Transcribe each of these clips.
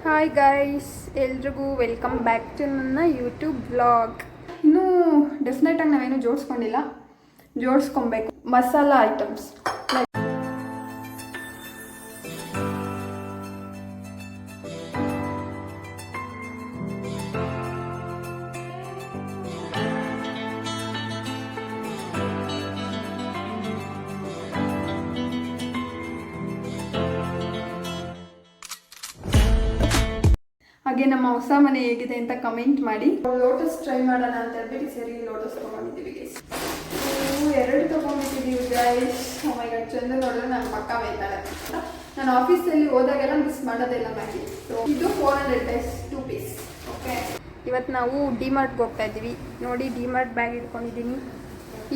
Hi guys, ಎಲ್ರಿಗೂ welcome back to ನನ್ನ YouTube vlog. ಇನ್ನೂ ಡೆಫಿನೆಟಾಗಿ ನಾವೇನು ಜೋಡಿಸ್ಕೊಬೇಕು ಮಸಾಲ ಐಟಮ್ಸ್. ಹಾಗೆ ನಮ್ಮ ಹೊಸ ಮನೆ ಹೇಗಿದೆ ಅಂತ ಕಮೆಂಟ್ ಮಾಡಿ. ಲೋಟಸ್ ಟ್ರೈ ಮಾಡೋಣ ಅಂತ ಹೇಳ್ಬಿಟ್ಟು ಸರಿ ಲೋಟಸ್ ತೊಗೊಂಡಿದ್ದೀವಿ ಗೈಸ್. 2 ತೊಗೊಂಡಿದ್ದೀವಿ ಗೈಸ್. ಮೈ ಗಾಡ್, ಚಂದ ನೋಡಿದ್ರೆ ನಾನು ಪಕ್ಕ ಬೈತಾಳೆ. ನಾನು ಆಫೀಸಲ್ಲಿ ಹೋದಾಗೆಲ್ಲ ಮಿಸ್ ಮಾಡೋದಿಲ್ಲ ಮ್ಯಾಗಿ. ಸೊ ಇದು 400 ಡೇಸ್ 2 ಪೀಸ್. ಓಕೆ, ಇವತ್ತು ನಾವು ಡಿಮಾರ್ಟ್ಗೆ ಹೋಗ್ತಾ ಇದ್ದೀವಿ. ನೋಡಿ, ಡಿಮಾರ್ಟ್ ಬ್ಯಾಗ್ ಇಟ್ಕೊಂಡಿದ್ದೀನಿ,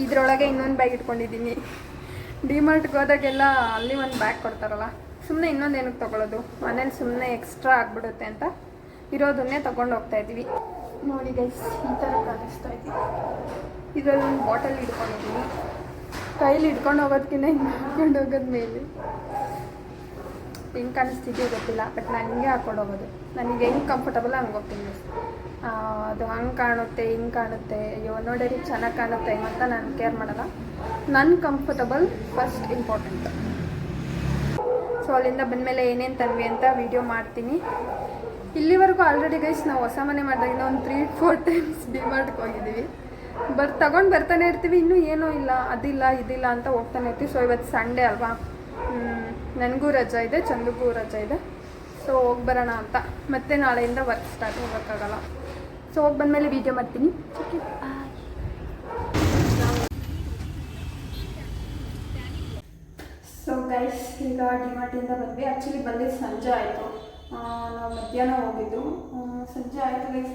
ಇದರೊಳಗೆ ಇನ್ನೊಂದು ಬ್ಯಾಗ್ ಇಟ್ಕೊಂಡಿದ್ದೀನಿ. ಡಿಮಾರ್ಟ್ಗೆ ಹೋದಾಗೆಲ್ಲ ಅಲ್ಲಿ ಒಂದು ಬ್ಯಾಗ್ ಕೊಡ್ತಾರಲ್ಲ, ಸುಮ್ಮನೆ ಇನ್ನೊಂದು ಏನಕ್ಕೆ ತೊಗೊಳ್ಳೋದು, ಮನೇಲಿ ಸುಮ್ಮನೆ ಎಕ್ಸ್ಟ್ರಾ ಆಗಿಬಿಡುತ್ತೆ ಅಂತ ಇರೋದನ್ನೇ ತೊಗೊಂಡು ಹೋಗ್ತಾ ಇದ್ದೀವಿ. ನೋಡಿ ಗೈಸ್, ಈ ಥರ ಕಾಣಿಸ್ತಾ ಇದ್ದೀವಿ. ಇದರಲ್ಲಿ ಒಂದು ಬಾಟಲ್ ಹಿಡ್ಕೊಂಡಿದ್ದೀನಿ. ಕೈಲಿ ಹಿಡ್ಕೊಂಡು ಹೋಗೋದಕ್ಕಿಂತ ಹಿಂಗೆ ಹಾಕ್ಕೊಂಡು ಹೋಗೋದ ಮೇಲೆ ಹೆಂಗೆ ಕಾಣಿಸ್ತಿದೆಯೋ ಗೊತ್ತಿಲ್ಲ, ಬಟ್ ನಾನು ಹಿಂಗೆ ಹಾಕ್ಕೊಂಡು ಹೋಗೋದು. ನನಗೆ ಹೆಂಗೆ ಕಂಫರ್ಟಬಲ್ ಹಂಗೆ ಹೋಗ್ತೀನಿ. ಅದು ಹಂಗೆ ಕಾಣುತ್ತೆ, ಹಿಂಗೆ ಕಾಣುತ್ತೆ, ಅಯ್ಯೋ ನೋಡಿರಿ ಚೆನ್ನಾಗಿ ಕಾಣುತ್ತೆ ಅಂತ ನಾನು ಕೇರ್ ಮಾಡೋಲ್ಲ. ನನ್ನ ಕಂಫರ್ಟಬಲ್ ಫಸ್ಟ್ ಇಂಪಾರ್ಟೆಂಟ್. ಸೊ ಅಲ್ಲಿಂದ ಬಂದಮೇಲೆ ಏನೇನು ತಂದ್ವಿ ಅಂತ ವಿಡಿಯೋ ಮಾಡ್ತೀನಿ. ಇಲ್ಲಿವರೆಗೂ ಆಲ್ರೆಡಿ ಗೈಸ್ ನಾವು ಹೊಸ ಮನೆ ಮಾಡಿದಾಗಿಂದ ಒಂದು 3-4 ಟೈಮ್ಸ್ ಡಿಮಾರ್ಟ್ಗೆ ಹೋಗಿದ್ದೀವಿ. ತಗೊಂಡು ಬರ್ತಾನೆ ಇರ್ತೀವಿ, ಇನ್ನೂ ಏನೂ ಇಲ್ಲ, ಅದಿಲ್ಲ ಇದಿಲ್ಲ ಅಂತ ಹೋಗ್ತಾನೆ ಇರ್ತೀವಿ. ಸೊ ಇವತ್ತು ಸಂಡೇ ಅಲ್ವಾ, ನನಗೂ ರಜಾ ಇದೆ, ಚಂದಗೂ ರಜಾ ಇದೆ. ಸೊ ಹೋಗಿ ಬರೋಣ ಅಂತ. ಮತ್ತೆ ನಾಳೆಯಿಂದ ವರ್ಕ್ ಸ್ಟಾರ್ಟ್ ಹೋಗೋಕ್ಕಾಗಲ್ಲ. ಸೊ ಹೋಗಿ ಬಂದಮೇಲೆ ವೀಡಿಯೋ ಮಾಡ್ತೀನಿ. ಸೊ ಗೈಸ್, ಈಗ ಡಿಮಾರ್ಟಿಂದ ಬಂದ್ವಿ. ಆ್ಯಕ್ಚುಲಿ ಬಂದಿದ್ದು ಸಂಜೆ ಆಯಿತು. ನಾವು ಮಧ್ಯಾಹ್ನ ಹೋಗಿದ್ದು, ಸಂಜೆ ಆಯಿತು ಗೈಸ್.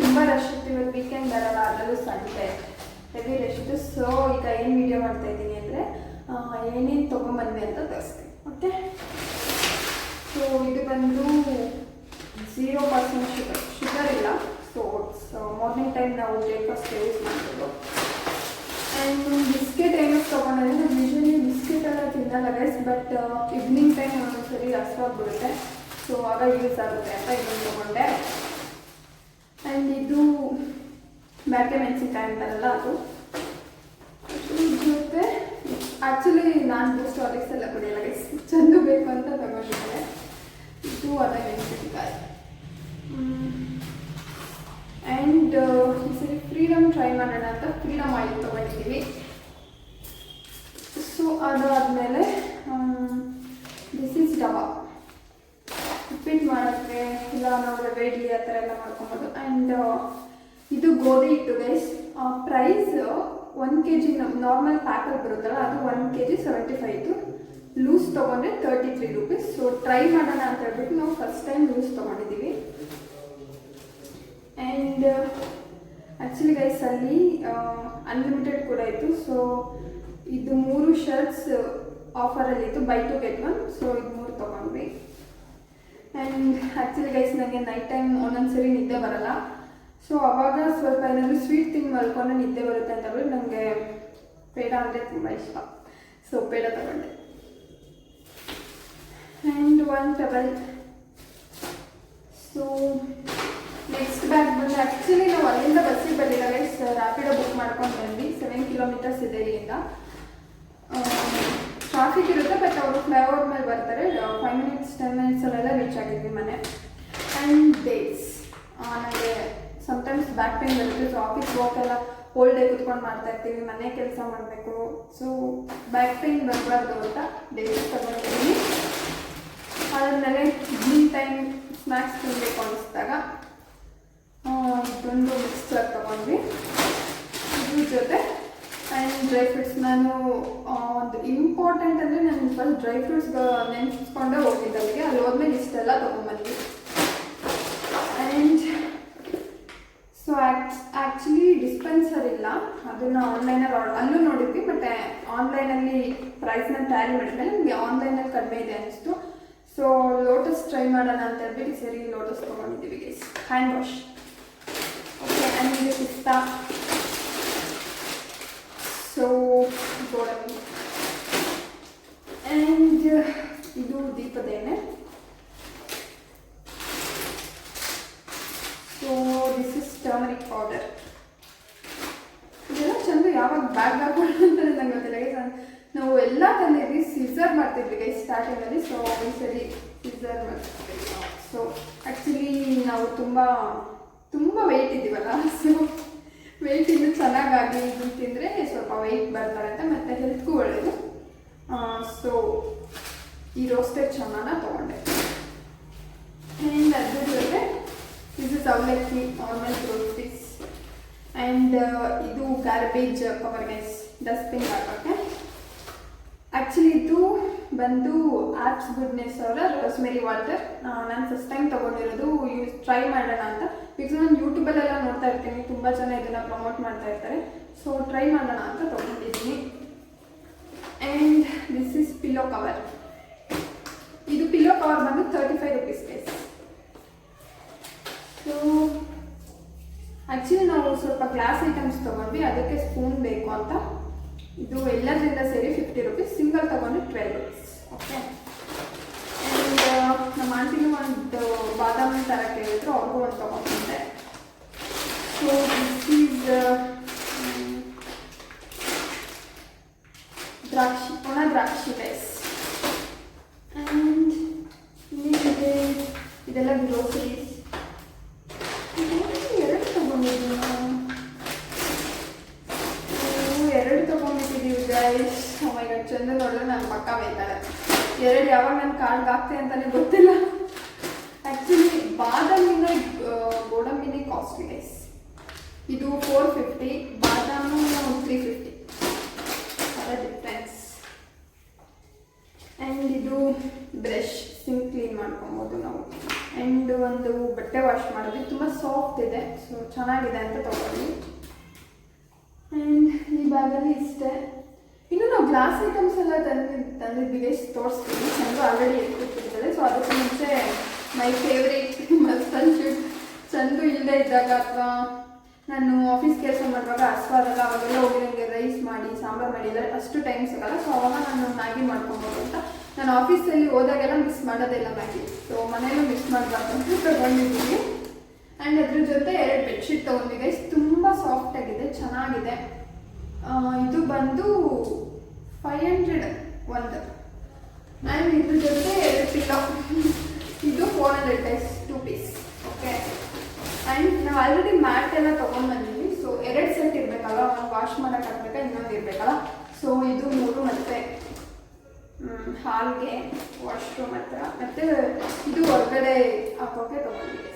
ತುಂಬ ರಶ್ ಇತ್ತು. ಇವತ್ತು ವೀಕೆಂಡ್ ಬರಲ್ಲ, ಅದರಲ್ಲೂ ಸಂಜೆ ಹೆವಿ ರಶ್ ಇತ್ತು. ಸೊ ಈಗ ಏನು ವೀಡಿಯೋ ಮಾಡ್ತಾಯಿದ್ದೀನಿ ಅಂದರೆ ಏನೇನು ತೊಗೊಂಬಂದ್ವಿ ಅಂತ ತೋರಿಸ್ತೀನಿ. ಓಕೆ, ಸೊ ಇದು ಬಂದು 0% ಶುಗರ್ ಇಲ್ಲ. ಸೊ ಮಾರ್ನಿಂಗ್ ಟೈಮ್ ನಾವು ಬ್ರೇಕ್ಫಾಸ್ಟ್ ಯೂಸ್ ಮಾಡ್ಬೋದು. ಆ್ಯಂಡ್ ಬಿಸ್ಕೆಟ್ ಏನಕ್ಕೆ ತೊಗೊಂಡ್ರೆ, ನಾವು ಯೂಶ್ವಲಿ ಬಿಸ್ಕೆಟ್ ಎಲ್ಲ ತಿನ್ನಲ್ಲ ಗೈಸ್, ಬಟ್ ಈವ್ನಿಂಗ್ ಟೈಮ್ ಒಂದೊಂದ್ಸರಿ ಹಸಿವಾಗ್ಬಿಡುತ್ತೆ. ಸೊ ಆಗ ಯೂಸ್ ಆಗುತ್ತೆ ಅಂತ ಇದನ್ನು ತೊಗೊಂಡೆ. ಆ್ಯಂಡ್ ಇದು ಬ್ಯಾಕೆ ಮೆಣಸಿನ್ಕಾಯಿ ಅಂತಾರಲ್ಲ ಅದು. ಜೊತೆ ಆ್ಯಕ್ಚುಲಿ ನಾನು ಬೂಸ್ಟ್ ಹಾರ್ಲಿಕ್ಸ್ ಎಲ್ಲ ಕುಡಿಯಲ್ಲ ಗೈಸ್, ಚಂದ ಬೇಕು ಅಂತ ತೊಗೊಂಡಿದ್ದೆ. ಇದು ಅದೇ ಮೆಣಸಿನ್ಕಾಯಿ. ಆ್ಯಂಡ್ ಈ ಸರಿ ಫ್ರೀಡಮ್ ಟ್ರೈ ಮಾಡೋಣ ಅಂತ ಫ್ರೀಡಮ್ ಆಯಿಲ್ ತೊಗೊಂಡಿದ್ದೀವಿ. ಸೊ ಅದಾದಮೇಲೆ ದಿಸ್ ಈಸ್ ಡಬ್ಬಾ, ಉಪ್ಪಿಟ್ಟು ಮಾಡೋಕ್ಕೆ ಇಲ್ಲ ನಾವು ರವೆ ಇಡ್ಲಿ ಆ ಥರ ಎಲ್ಲ ಮಾಡ್ಕೊಬೋದು. ಆ್ಯಂಡ್ ಇದು ಗೋಧಿ ಹಿಟ್ಟು ಗೈಸ್. ಪ್ರೈಸ್ 1 kg ನಾರ್ಮಲ್ ಪ್ಯಾಕಲ್ಲಿ ಬರುತ್ತಲ್ಲ, ಅದು 1 kg 75. ಲೂಸ್ ತೊಗೊಂಡ್ರೆ 33 ರೂಪೀಸ್. ಸೊ ಟ್ರೈ ಮಾಡೋಣ ಅಂತ ಹೇಳ್ಬಿಟ್ಟು ನಾವು ಫಸ್ಟ್ ಟೈಮ್ ಲೂಸ್ ತೊಗೊಂಡಿದ್ದೀವಿ. ಆ್ಯಂಡ್ ಆ್ಯಕ್ಚುಲಿ ಗೈಸ್ ಅಲ್ಲಿ ಅನ್ಲಿಮಿಟೆಡ್ ಕೂಡ ಇತ್ತು. ಸೊ ಇದು 3 ಶರ್ಟ್ಸ್ ಆಫರಲ್ಲಿತ್ತು, ಬೈ 2 get 1. ಸೊ ಇದು 3 ತೊಗೊಂಡ್ವಿ. ಆ್ಯಂಡ್ ಆ್ಯಕ್ಚುಲಿ ಗೈಸ್ ನನಗೆ ನೈಟ್ ಟೈಮ್ ಒಂದೊಂದ್ಸರಿ ನಿದ್ದೆ ಬರಲ್ಲ. ಸೊ ಅವಾಗ ಸ್ವಲ್ಪ ಏನಾದರೂ ಸ್ವೀಟ್ ತಿಂದು ಮಲ್ಕೊಂಡು ನಿದ್ದೆ ಬರುತ್ತೆ ಅಂತ ಹೇಳ್ಬಿಟ್ಟು ನನಗೆ ಪೇಡ ಅಂದರೆ ತುಂಬ ಇಷ್ಟ. ಸೊ ಪೇಡ ತಗೊಂಡೆ. And 1 pebble. So next bag ಬಂದು, ಆ್ಯಕ್ಚುಲಿ ನಾವು ಅಲ್ಲಿಂದ ಬಸ್ಸಿಗೆ ಬಂದಿಲ್ಲ ಗೈಸ್, ರ್ಯಾಪಿಡೋ ಬುಕ್ ಮಾಡ್ಕೊಂಡು ಬಂದ್ವಿ. 7 kilometers ಇದೆ ಇಲ್ಲಿಂದ. ಟ್ರಾಫಿಕ್ ಇರುತ್ತೆ, ಬಟ್ ಅವರು ಫ್ಲೈಓವರ್ ಮೇಲೆ ಬರ್ತಾರೆ. 5 minutes 10 minutes ಅಲ್ಲೆಲ್ಲ ರೀಚ್ ಆಗಿದ್ವಿ ಮನೆ. ಆ್ಯಂಡ್ ಡೇಟ್ಸ್, ನನಗೆ ಸಮ್ಟೈಮ್ಸ್ ಬ್ಯಾಕ್ ಪೇನ್ ಬರುತ್ತೆ. ಸೊ ಆಫೀಸ್ ವರ್ಕೆಲ್ಲ ಹೋಲ್ ಡೇ ಕುತ್ಕೊಂಡು ಮಾಡ್ತಾ ಇರ್ತೀವಿ, ಮನೆ ಕೆಲಸ ಮಾಡಬೇಕು. ಸೊ ಬ್ಯಾಕ್ ಪೇನ್ ಬರಬಾರ್ದು ಅಂತ ಡೇಟ್ಸ್ ತಗೊಂಡಿದ್ದೀನಿ. ಅದಾದಮೇಲೆ ಈವ್ನಿಂಗ್ ಟೈಮ್ ಸ್ನ್ಯಾಕ್ಸ್ ತಿನ್ನಬೇಕು ಅನ್ನಿಸ್ದಾಗ ಇದೊಂದು ಮಿಕ್ಸ್ಚರ್ ತೊಗೊಂಡ್ವಿ ಇದ್ರ ಜೊತೆ. ಆ್ಯಂಡ್ ಡ್ರೈ ಫ್ರೂಟ್ಸ್, ನಾನು ಒಂದು ಇಂಪಾರ್ಟೆಂಟ್ ಅಂದರೆ ನಾನು ಫಸ್ಟ್ ಡ್ರೈ ಫ್ರೂಟ್ಸ್ ನೆನೆಸ್ಕೊಂಡೇ ಹೋಗಿದ್ದೆ ಅಲ್ಲಿಗೆ. ಅಲ್ಲಿ ಹೋದ್ಮೇಲೆ ಇಷ್ಟೆಲ್ಲ ತೊಗೊಂಬಂದ್ವಿ. ಆ್ಯಂಡ್ ಸೊ ಆ್ಯಕ್ಚುಲಿ ಡಿಸ್ಪೆನ್ಸರ್ ಇಲ್ಲ, ಅದನ್ನು ಆನ್ಲೈನಲ್ಲಿ ಅಲ್ಲೂ ನೋಡಿದ್ವಿ. ಮತ್ತು ಆನ್ಲೈನಲ್ಲಿ ಪ್ರೈಸ್ನ ಟ್ಯಾಲಿ ಮಾಡಿದ್ಮೇಲೆ ನಮಗೆ ಆನ್ಲೈನಲ್ಲಿ ಕಡಿಮೆ ಇದೆ ಅನ್ನಿಸ್ತು. ಸೊ ಲೋಟಸ್ ಟ್ರೈ ಮಾಡೋಣ ಅಂತ ಹೇಳ್ಬಿಟ್ಟು ಸರಿ ಲೋಟಸ್ ತೊಗೊಂಡಿದ್ದೀವಿ guys. Hand wash. Okay, and ಇದು ಪಿಸ್ತಾ. ಸೊ ಗೋಡಂಬಿ. ಆ್ಯಂಡ್ ಇದು ದೀಪದ ಎಣ್ಣೆ. Turmeric powder. ಇದೆಲ್ಲ ಚಂದ ಯಾವಾಗ ಬ್ಯಾಗ್ ಹಾಕೊಂಡು ಅಂತಾನೆ ನಂಗೆ ಗೊತ್ತಿಲ್ಲ ಗೈಸ್. ನಾವು ಎಲ್ಲ ತಂದಿದ್ವಿ, ಸಿಸರ್ ಮಾಡ್ತಿದ್ವಿ ಗೈಸ್ ಸ್ಟಾರ್ಟಿಂಗಲ್ಲಿ. ಸೊ ಈ ಸರಿ ಸಿಸರ್ ಮಾಡ್ತಿದ್ವಿ. ಸೊ ಆ್ಯಕ್ಚುಲಿ ನಾವು ತುಂಬ ವೆಯ್ಟ್ ಇದ್ದೀವಲ್ಲ, ಸೊ ವೆಯ್ಟ್ ಇನ್ನೂ ಚೆನ್ನಾಗಾಗಿ ಇದು ತಿಂದರೆ ಸ್ವಲ್ಪ ವೆಯ್ಟ್ ಬರ್ತಾರೆ ಅಂತ, ಮತ್ತು ಹೆಲ್ತ್ಗೂ ಒಳ್ಳೆಯದು. ಸೊ ಈ ರೋಸ್ಟೆಡ್ ಚನ್ನಾನ ತೊಗೊಂಡೆ. ಆ್ಯಂಡ್ ಅದ್ರ ಜೊತೆ ಇದು ಅವಲಕ್ಕಿ ನಾರ್ಮಲ್ ರೋಸ್ಟೀಸ್. ಆ್ಯಂಡ್ ಇದು ಗಾರ್ಬೇಜ್ ಕವರ್ ಗೈಸ್, ಡಸ್ಟ್ಬಿನ್ ಹಾಕೋಕ್ಕೆ. ಆ್ಯಕ್ಚುಲಿ ಇದು ಬಂದು ಆ್ಯಪ್ಸ್ ಗುಡ್ನೆಸ್ ಅವರ ರೋಸ್ಮೆರಿ ವಾಟರ್. ನಾನು ಫಸ್ಟ್ ಟೈಮ್ ತೊಗೊಂಡಿರೋದು, ಟ್ರೈ ಮಾಡೋಣ ಅಂತ. ಬಿಕಾಸ್ ನಾನು ಯೂಟ್ಯೂಬಲ್ಲೆಲ್ಲ ನೋಡ್ತಾ ಇರ್ತೀನಿ, ತುಂಬ ಜನ ಇದನ್ನು ಪ್ರಮೋಟ್ ಮಾಡ್ತಾ ಇರ್ತಾರೆ. ಸೊ ಟ್ರೈ ಮಾಡೋಣ ಅಂತ ತೊಗೊಂಡಿದ್ದೀನಿ. And this is pillow cover. ಇದು ಪಿಲ್ಲೋ ಕವರ್ ಬಂದು 35 rupees ಗೈಸ್. ಸೊ ಆ್ಯಕ್ಚುಲಿ ನಾವು ಸ್ವಲ್ಪ ಗ್ಲಾಸ್ ಐಟಮ್ಸ್ ತೊಗೊಂಡ್ವಿ, ಅದಕ್ಕೆ ಸ್ಪೂನ್ ಬೇಕು ಅಂತ. ಇದು ಎಲ್ಲದರಿಂದ ಸೇರಿ 50 rupees, ಸಿಂಗಲ್ ತೊಗೊಂಡು 12 rupees. ಓಕೆ. ಆ್ಯಂಡ್ ನಮ್ಮ ಆಂಟಿನೂ ಒಂದು ಬಾದಾಮಿ ಥರ ಕೇಳಿದ್ರು, ಅವ್ರಿಗೂ ಒಂದು ತೊಗೊಂಡ್ಬಂದೆ. ಸೊ ದಿಸ್ ಈಸ್ ದ್ರಾಕ್ಷಿ, ಒಣ ದ್ರಾಕ್ಷಿ ಗೈಸ್. ಆ್ಯಂಡ್ ಇನ್ನೇನಿದೆ, ಇದೆಲ್ಲ ಗ್ರೋಸರೀಸ್. ಎರಡು ತೊಗೊಂಡಿದ್ದೀವಿ ಗೈಸ್. ಓ ಮೈ ಗಾಡ್, ಚಂದ ನೋಡಿದ್ರೆ ನನ್ನ ಪಕ್ಕ ಬೈತಾಳೆ. ಎರಡು ಯಾವಾಗ ನನ್ನ ಕಾರ್ಡ್ಗೆ ಆಗ್ತದೆ ಅಂತಲೇ ಗೊತ್ತಿಲ್ಲ. Actually ಬಾದಾಮಿನ ಗೋಡಂಬಿನೇ costly guys. ಇದು 450, ಬಾದಾಮು 350, ಅದ ಡಿಫ್ರೆನ್ಸ್. ಆ್ಯಂಡ್ ಇದು ಬ್ರಷ್, ಸಿಂಕ್ ಕ್ಲೀನ್ ಮಾಡ್ಕೊಬೋದು ನಾವು. ಆ್ಯಂಡ್ ಒಂದು ಬಟ್ಟೆ ವಾಶ್ ಮಾಡೋದು, ತುಂಬ ಸಾಫ್ಟ್ ಇದೆ, ಸೊ ಚೆನ್ನಾಗಿದೆ ಅಂತ ತೊಗೊಂಡ್ವಿ. ಆ್ಯಂಡ್ ಈ ಬ್ಯಾಗಲ್ಲಿ ಇಷ್ಟೇ. ಇನ್ನು ನಾವು ಗ್ಲಾಸ್ ಐಟಮ್ಸ್ ಎಲ್ಲ ತಂದಿದ್ವಿ ಗೈಸ್, ತೋರಿಸ್ತೀವಿ. ಚಂದು ಆಲ್ರೆಡಿ ಎತ್ತಿಟ್ಟಿದ್ದಾರೆ. ಸೊ ಅದಕ್ಕೆ ಮುಂಚೆ ಮೈ ಫೇವ್ರೇಟ್ ಮಸಾಲೆ ಶೂಟ್. ಚಂದು ಇಲ್ಲದೆ ಇದ್ದಾಗ ಅಥವಾ ನಾನು ಆಫೀಸ್ ಕೆಲಸ ಮಾಡುವಾಗ ಹಸ್ವಾದಾಗ ಅವಾಗೆಲ್ಲ ಹೋಗಿ ನನಗೆ ರೈಸ್ ಮಾಡಿ ಸಾಂಬಾರು ಮಾಡಿ ಇಲ್ಲ ಅಷ್ಟು ಟೈಮ್ ಸಿಗಲ್ಲ. ಸೊ ಅವಾಗ ನಾನು ಮ್ಯಾಗಿ ಮಾಡ್ಕೊಬೋದು ಅಂತ ನಾನು ಆಫೀಸಲ್ಲಿ ಹೋದಾಗೆಲ್ಲ ಮಿಸ್ ಮಾಡೋದಿಲ್ಲ ಮ್ಯಾಗಿ. ಸೊ ಮನೇಲೂ ಮಿಸ್ ಮಾಡಬಾರ್ದು ಅಂತ ತೊಗೊಂಡಿದ್ದೀನಿ. ಆ್ಯಂಡ್ ಅದ್ರ ಜೊತೆ 2 ಬೆಡ್ಶೀಟ್ ತೊಗೊಂಡಿದ್ದೆ ಗೈಸ್. ತುಂಬ ಸಾಫ್ಟಾಗಿದೆ, ಚೆನ್ನಾಗಿದೆ. ಇದು ಬಂದು 500 ಒಂದು. ಆ್ಯಂಡ್ ಇದ್ರ ಜೊತೆ 2 ಪಿಲ್ಲೋ. ಇದು 400 ಗೈಸ್, 2 ಪೀಸ್. ಓಕೆ. ಆ್ಯಂಡ್ ನಾವು ಆಲ್ರೆಡಿ ಮ್ಯಾಟ್ ಎಲ್ಲ ತೊಗೊಂಡ್ಬಂದಿದ್ವಿ. ಸೊ 2 ಸೆಟ್ ಇರಬೇಕಲ್ಲ, ಒಂದು ವಾಶ್ ಮಾಡೋಕೆ ಹಾಕ್ಬೇಕಾ, ಇನ್ನೊಂದು ಇರಬೇಕಲ್ಲ. ಸೊ ಇದು 3 ಮತ್ತು ಹಾಲ್ಗೆ, ವಾಶ್ರೂಮ್ ಹತ್ರ, ಮತ್ತು ಇದು ಹೊರಗಡೆ ಹಾಕೋಕ್ಕೆ ತೊಗೊಂಡಿದ್ದೆ.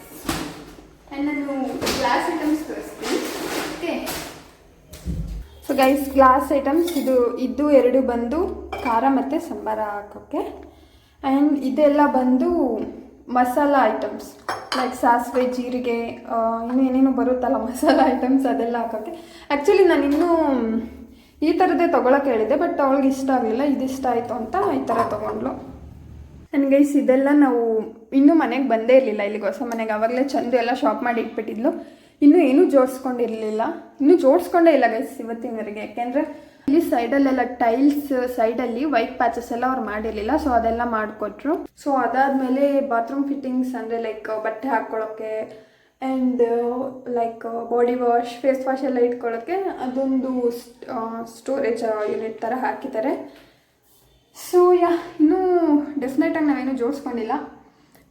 ಆ್ಯಂಡ್ ನಾನು ಗ್ಲಾಸ್ ಐಟಮ್ಸ್ ತೋರಿಸ್ತೀನಿ. Okay. So guys, glass items ಇದು 2 ಬಂದು ಖಾರ ಮತ್ತು ಸಂಬಾರ ಹಾಕೋಕ್ಕೆ. ಆ್ಯಂಡ್ ಇದೆಲ್ಲ ಬಂದು ಮಸಾಲ ಐಟಮ್ಸ್ ಲೈಕ್ ಸಾಸಿವೆ, ಜೀರಿಗೆ, ಇನ್ನೂ ಏನೇನು ಬರುತ್ತಲ್ಲ ಮಸಾಲ ಐಟಮ್ಸ್, ಅದೆಲ್ಲ ಹಾಕೋಕ್ಕೆ. ಆ್ಯಕ್ಚುಲಿ ನಾನು ಇನ್ನೂ ಈ ಥರದ್ದೇ ತೊಗೊಳಕ್ಕೆ ಹೇಳಿದೆ, ಬಟ್ ಅವಳಿಗೆ ಇಷ್ಟ ಆಗಲಿಲ್ಲ. ಇದಿಷ್ಟ ಆಯಿತು ಅಂತ ಈ ಥರ ತೊಗೊಂಡ್ಲು. ಆ್ಯಂಡ್ ಗೈಸ್, ಇದೆಲ್ಲ ನಾವು ಇನ್ನೂ ಮನೆಗೆ ಬಂದೇ ಇರಲಿಲ್ಲ, ಇಲ್ಲಿಗೆ ಹೊಸ ಮನೆಗೆ. ಆವಾಗಲೇ ಚಂದು ಎಲ್ಲ ಶಾಪ್ ಮಾಡಿ ಇಟ್ಬಿಟ್ಟಿದ್ಲು. ಇನ್ನೂ ಏನೂ ಜೋಡಿಸ್ಕೊಂಡಿರಲಿಲ್ಲ, ಇನ್ನೂ ಜೋಡಿಸ್ಕೊಂಡೇ ಇಲ್ಲ ಗೈಸ್ ಇವತ್ತಿನವರೆಗೆ. ಯಾಕೆಂದರೆ ಇಲ್ಲಿ ಸೈಡಲ್ಲೆಲ್ಲ ಟೈಲ್ಸ್ ಸೈಡಲ್ಲಿ ವೈಟ್ ಪ್ಯಾಚಸ್ ಎಲ್ಲ ಅವ್ರು ಮಾಡಿರಲಿಲ್ಲ. ಸೊ ಅದೆಲ್ಲ ಮಾಡಿಕೊಟ್ರು. ಸೊ ಅದಾದಮೇಲೆ ಬಾತ್ರೂಮ್ ಫಿಟ್ಟಿಂಗ್ಸ್ ಅಂದರೆ ಲೈಕ್ ಬಟ್ಟೆ ಹಾಕ್ಕೊಳ್ಳೋಕ್ಕೆ and like body wash, face wash ಎಲ್ಲ ಇಟ್ಕೊಳ್ಳೋಕ್ಕೆ ಅದೊಂದು ಸ್ಟೋರೇಜ್ ಯೂನಿಟ್ ಥರ ಹಾಕಿದ್ದಾರೆ. ಸೊ ಇನ್ನೂ ಡೆಫಿನೆಟಾಗಿ ನಾವೇನು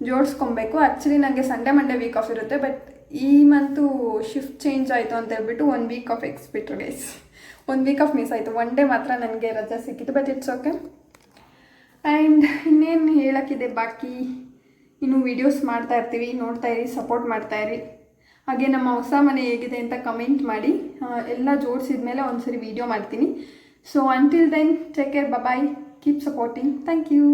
ಜೋಡಿಸ್ಕೊಬೇಕು. ಆ್ಯಕ್ಚುಲಿ ನನಗೆ ಸಂಡೇ ಮಂಡೇ ವೀಕ್ ಆಫ್ ಇರುತ್ತೆ, ಬಟ್ ಈ ಮಂತು ಶಿಫ್ಟ್ ಚೇಂಜ್ ಆಯಿತು ಅಂತ ಹೇಳ್ಬಿಟ್ಟು 1 ವೀಕ್ ಆಫ್ ಎಕ್ಸ್ಬಿಟ್ರು ಗೈಸ್. 1 ವೀಕ್ ಆಫ್ ಮಿಸ್ ಆಯಿತು. 1 ಡೇ ಮಾತ್ರ ನನಗೆ ರಜೆ ಸಿಕ್ಕಿತ್ತು, ಬಟ್ ಇಟ್ಸ್ ಓಕೆ. ಆ್ಯಂಡ್ ಇನ್ನೇನು ಹೇಳೋಕ್ಕಿದೆ ಬಾಕಿ, ಇನ್ನು ವೀಡಿಯೋಸ್ ಮಾಡ್ತಾ ಇರ್ತೀವಿ, ನೋಡ್ತಾ ಇರಿ, ಸಪೋರ್ಟ್ ಮಾಡ್ತಾಯಿರಿ. ಹಾಗೆ ನಮ್ಮ ಹೊಸ ಮನೆ ಹೇಗಿದೆ ಅಂತ ಕಮೆಂಟ್ ಮಾಡಿ. ಎಲ್ಲ ಜೋಡಿಸಿದ ಮೇಲೆ ಒಂದ್ಸರಿ ವೀಡಿಯೋ ಮಾಡ್ತೀನಿ. So until then, take care, bye, keep supporting. Thank you.